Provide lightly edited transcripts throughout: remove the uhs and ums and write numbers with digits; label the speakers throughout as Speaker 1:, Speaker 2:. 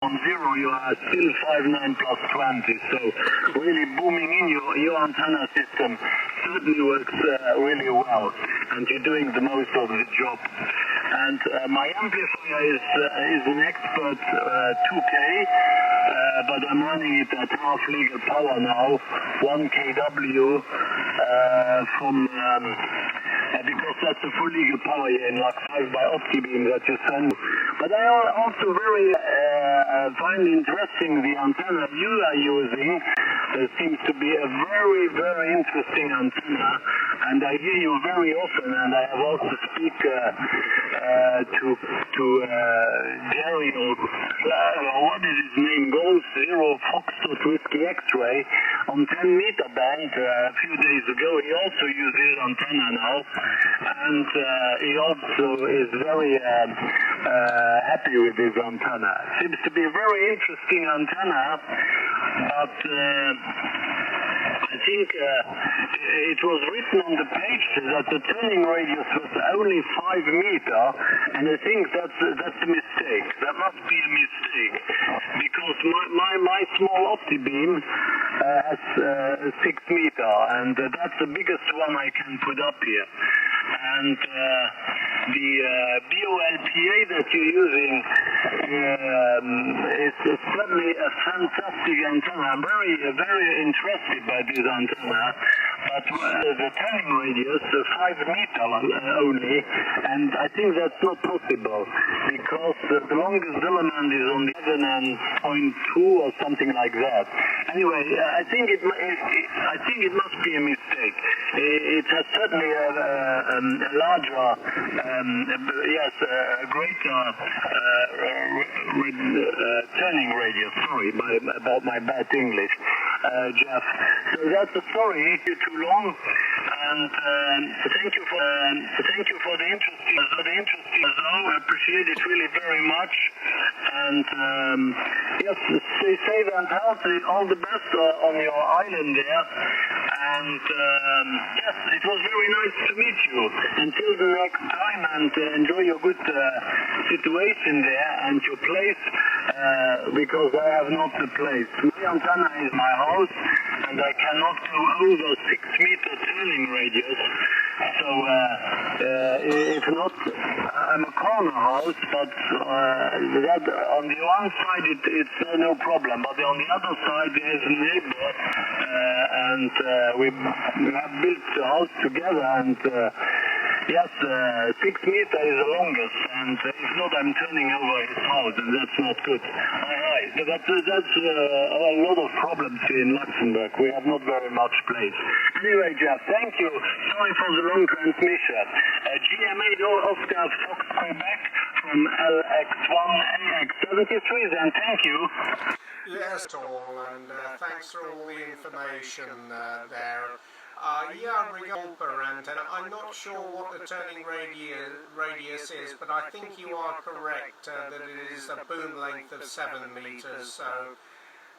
Speaker 1: on 0 you are still 5.9 plus 20, so really booming in your antenna system certainly works really well, and you're doing the most of the job. And my amplifier is an expert 2K, but I'm running it at half legal power now, 1 kW from because that's the full legal power here in Lux 5 by OptiBeam that you send. But I also very find interesting the antenna you are using. There seems to be a very, very interesting antenna, and I hear you very often, and I have also speak to Jerry, or what is his name, Golf 0 Foxtrot Whiskey X-Ray on 10-meter band a few days ago. He also uses his antenna now, and he also is very happy with his antenna. Seems to be a very interesting antenna, but I think it was written on the page that the turning radius was only 5 meters, and I think that's a mistake. That must be a mistake, because my small OptiBeam has 6 meters, and that's the biggest one I can put up here. And the BOLPA that you're using is certainly a fantastic antenna. I'm very, very interested by this antenna, but the turning radius, 5 meters only, and I think that's not possible, because the longest element is on the 7.2 or something like that. Anyway, I think it must be a mistake. It has certainly a larger, yes, a greater turning radius. Sorry about my bad English, Jeff. So that's the story. Too long, and thank you for the interesting. I appreciate it really very much, and yes, stay safe and healthy. All the best on your island there. And yes, it was very nice to meet you. Until the next time, and enjoy your good situation there and your place, because I have not the place. My antenna is my house, and I cannot go over 6-meter turning radius. So if not, I'm a corner house, but that on the one side it's no problem, but on the other side there's a neighbor, and we have built the house together, and yes, 6 meters is the longest, and if not, I'm turning over his house, and that's not good. But that's a lot of problems here in Luxembourg. We have not very much place. Anyway, Jeff, thank you. Sorry for the long transmission. GM8OFQ Fox Quebec from LX1AX73, then thank you.
Speaker 2: Yes, all, and thanks for all the information there. Yeah, regarding, and I'm not sure what the turning radius is, but I think you are correct that it is a boom length of 7 meters. So,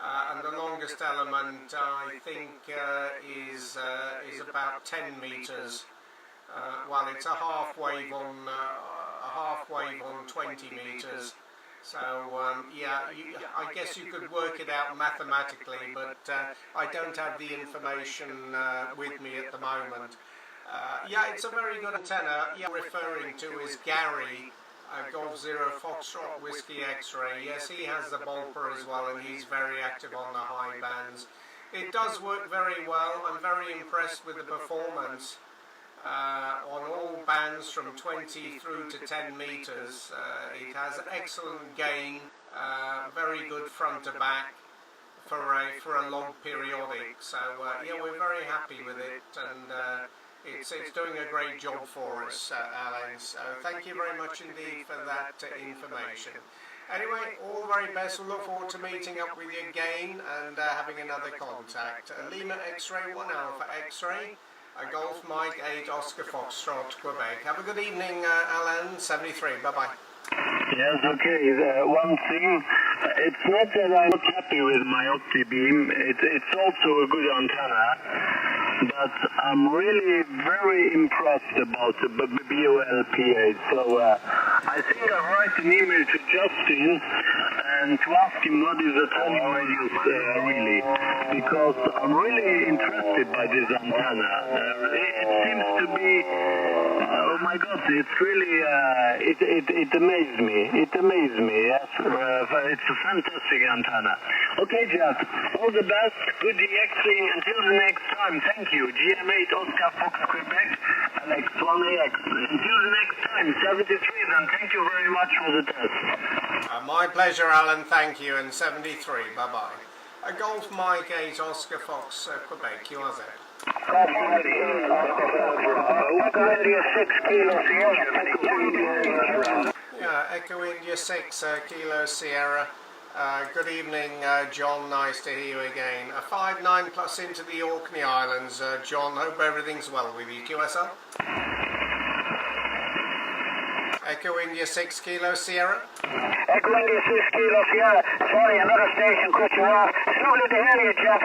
Speaker 2: and the longest element I think is about 10 meters. Well, it's a half wave on 20 meters. So yeah, I guess you could work it out mathematically, but I don't have the information with me at the moment. Yeah, it's a very good antenna. You're referring to is Gary, Golf 0 Foxtrot Whiskey X-Ray. Yes, he has the Bolper as well, and he's very active on the high bands. It does work very well. I'm very impressed with the performance. On all bands from 20 through to 10 meters. It has excellent gain, very good front to back for a long periodic. So yeah, we're very happy with it, and it's doing a great job for us, Alan. So thank you very much indeed for that information. Anyway, all the very best. We'll look forward to meeting up with you again and having another contact. Lima X-Ray 1 Alpha X-Ray. Golf Mike 8 Oscar Foxtrot, Quebec. Have a good evening, Alan, 73. Bye-bye.
Speaker 1: Yes, okay. One thing, it's not that I'm not happy with my OptiBeam. It's also a good antenna, but I'm really very impressed about the BOLPA. So I think I'll write an email to Justin and to ask him what is the turning radius really, because I'm really interested by this antenna. It seems to be, oh my God, it's really, it amazed me. It amazed me, yes. It's a fantastic antenna. Okay, Jeff, all the best, good DXing, until the next time. Thank you. GM8OFQ Quebec, Alex 1AX. Until the next time, 73 then. Thank you very much for the test.
Speaker 2: My pleasure, Alan. Thank you. And 73. Bye-bye. Golf Mike 8 Oscar Fox, Quebec, QRZ.
Speaker 1: Golf Mike 8 Oscar Fox, Echo India 6 Kilo Sierra.
Speaker 2: Yeah, Echo India 6 Kilo Sierra. Good evening, John. Nice to hear you again. 5-9 plus into the Orkney Islands. John, hope everything's well with you. QSL? Echo India 6 Kilo Sierra.
Speaker 1: Echo India 6 Kilo Sierra. Sorry, another station cut you off. It's lovely to hear you, Jeff.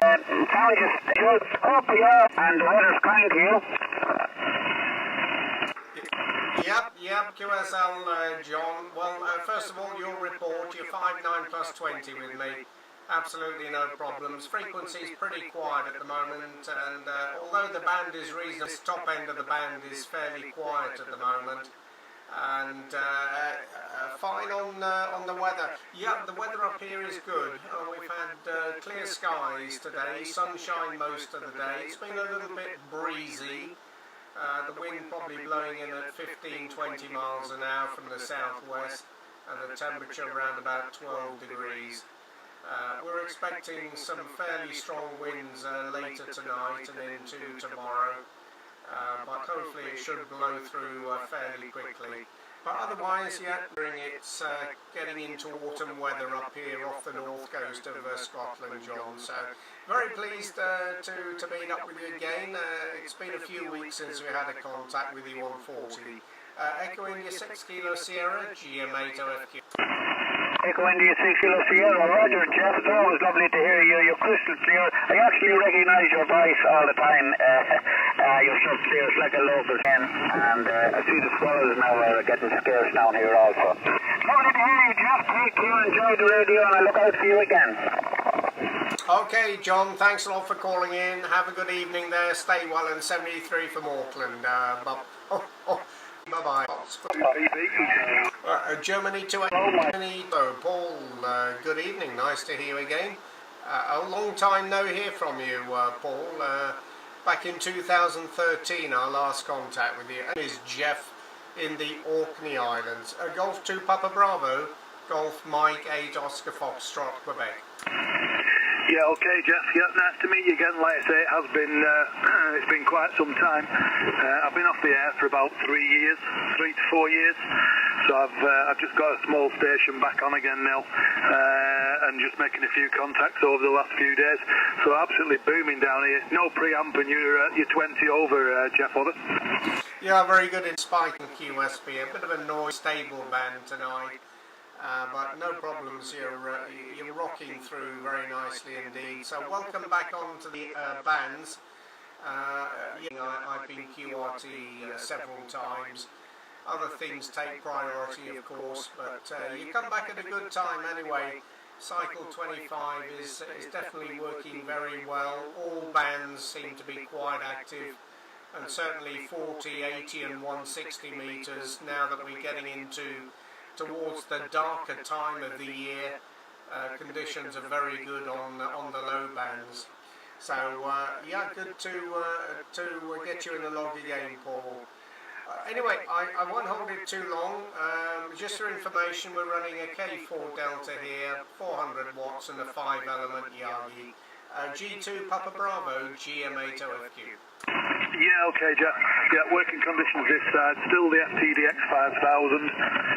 Speaker 1: Found you good. Hope you are. And the weather's kind to you.
Speaker 2: Yep, QSL, John. Well, first of all, your report, your 5-9 plus 20 with me. Absolutely no problems. Frequency is pretty quiet at the moment, and although the band is reasonable, this top end of the band is fairly quiet at the moment. And fine on the weather. Yeah, the weather up here is good. We've had clear skies today, sunshine most of the day. It's been a little bit breezy. The wind probably blowing in at 15-20 miles an hour from the southwest, and the temperature around about 12 degrees. We're expecting some fairly strong winds later tonight and into tomorrow, but hopefully it should blow through fairly quickly. But otherwise, yeah, it's getting into autumn weather up here off the north coast of Scotland, John. So very pleased to meet up with you again. It's been a few weeks since we had a contact with you on 40. Echo India 6 Kilo Sierra, GM8OFQ.
Speaker 1: Echo India 6 Kilo Sierra, Roger, Jeff. It's always lovely to hear you. You're crystal clear. I actually recognise your voice all the time. You're so clear, it's like a local pen. And I see the swallows now are getting scarce down here also. Lovely to hear you, Jeff. Take care, enjoy the radio, and I look out for you again.
Speaker 2: Okay, John, thanks a lot for calling in. Have a good evening there. Stay well, and 73 from Auckland. Bye-bye. Germany to Germany. So, Paul, good evening. Nice to hear you again. A long time no hear from you, Paul. Back in 2013, our last contact with you. And is Jeff in the Orkney Islands. Golf 2 Papa Bravo, Golf Mike 8 Oscar Foxtrot, Quebec.
Speaker 3: Yeah, okay, Jeff. Yeah, nice to meet you again. Like I say, it has been it's been quite some time. I've been off the air for about 3 to 4 years. So I've just got a small station back on again now, and just making a few contacts over the last few days. So absolutely booming down here. No preamp, and you're 20 over, Jeff, over.
Speaker 2: Yeah, very good in Spike and QSB. A bit of a noise stable band tonight. But no problems, you're rocking through very nicely indeed. So welcome back on to the bands. I've been QRT several times. Other things take priority, of course, but you come back at a good time anyway. Cycle 25 is definitely working very well. All bands seem to be quite active, and certainly 40, 80 and 160 metres now that we're getting towards the darker time of the year. Conditions are very good on the low bands. So yeah, good to get you in the log again, Paul. Anyway, I won't hold it too long. Just for information, we're running a K4 Delta here, 400 watts and a 5-element Yagi. G2 Papa Bravo, GM8OFQ.
Speaker 3: Yeah, okay, Jeff. Yeah, working conditions this side. Still the FTDX 5000.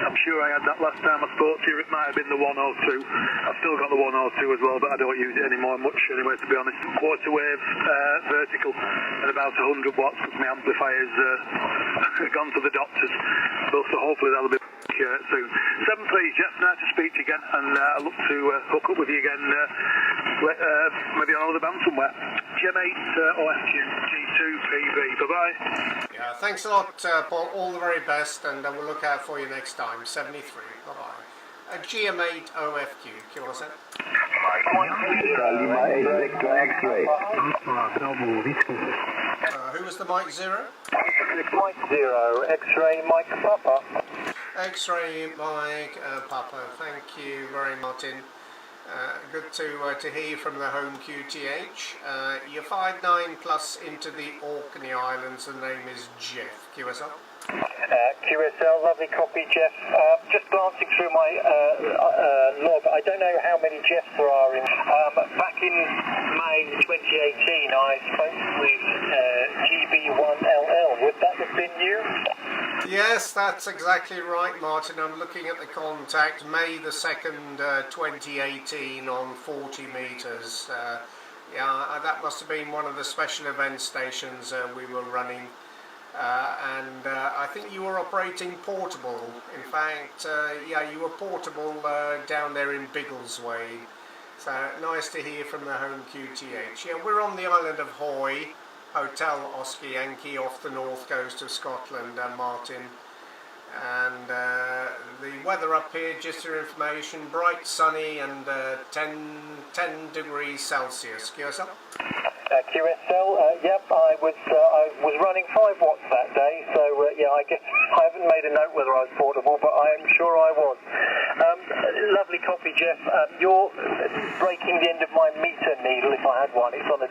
Speaker 3: I'm sure I had that last time I spoke to you. It might have been the 102. I've still got the 102 as well, but I don't use it anymore much anyway, to be honest. Quarter wave, vertical, and about 100 watts because my amplifier's gone to the doctors. So hopefully that'll be soon. 7-3, Jeff. Nice to speak to you again, and I look to hook up with you again, maybe on another band somewhere. GM8OFQ, G2PB. Bye-bye.
Speaker 2: Yeah, thanks a lot, Paul. All the very best, and we'll look out for you next time. 73. Bye-bye. GM8OFQ, QSL. Who was the Mike 0?
Speaker 1: Mike 0, X-ray Mike Papa.
Speaker 2: X-ray Mike Papa, thank you very much, Martin. Good to hear from the home QTH. You're 5'9" plus into the Orkney Islands. The name is Jeff. QSL?
Speaker 1: QSL, lovely copy, Jeff. Just glancing through my log, I don't know how many Jeffs there are in. Back in May 2018, I spoke with GB1LL. Would that have been you?
Speaker 2: Yes, that's exactly right, Martin. I'm looking at the contact, May the 2nd, 2018 on 40 metres. Yeah, that must have been one of the special event stations we were running. And I think you were operating portable. In fact, yeah, you were portable down there in Biggleswade. So nice to hear from the home QTH. Yeah, we're on the island of Hoy, Hotel Oscar Yankee off the north coast of Scotland, Martin. And the weather up here, just for information, bright, sunny, and 10 degrees Celsius. QSL?
Speaker 1: QSL, yep, I was running 5 watts that day, so yeah, I guess I haven't made a note whether I was portable, but I am sure I was. Lovely copy, Jeff. You're breaking the end of my meter needle if I had one. It's on a